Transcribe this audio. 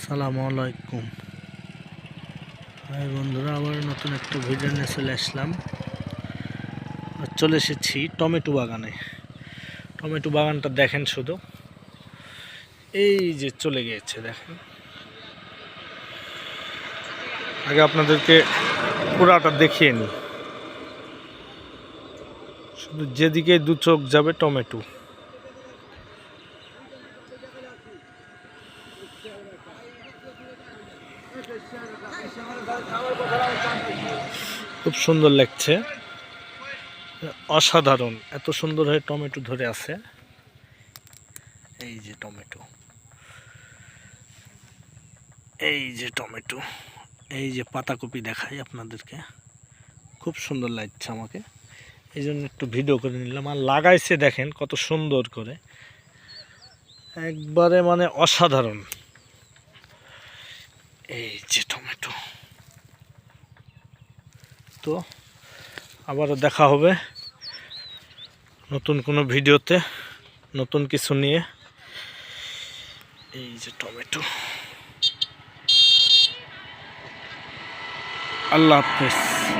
আসসালামু আলাইকুম। হাই বন্ধুরা, আবার নতুন একটা ভিডিও নিয়ে চলে আসলাম। চলে এসেছি টমেটো বাগানে। টমেটো বাগানটা দেখেন, শুধু এই যে চলে গিয়েছে দেখেন। আগে আপনাদেরকে পুরাটা দেখিয়ে নিই। শুধু যেদিকে দু চোখ যাবে টমেটো। খুব সুন্দর লাগছে, অসাধারণ। এত সুন্দর হয়ে টমেটো ধরে আছে। এই যে টমেটো, এই যে টমেটো, এই যে পাতাকপি দেখাই আপনাদেরকে। খুব সুন্দর লাগছে আমাকে, এই জন্য একটু ভিডিও করে নিলাম। আর লাগাইছে দেখেন কত সুন্দর করে, একবারে মানে অসাধারণ। এই যে টমেটো। তো আবারও দেখা হবে নতুন কোনো ভিডিওতে, নতুন কিছু নিয়ে। এই যে টমেটো। আল্লাহ হাফেজ।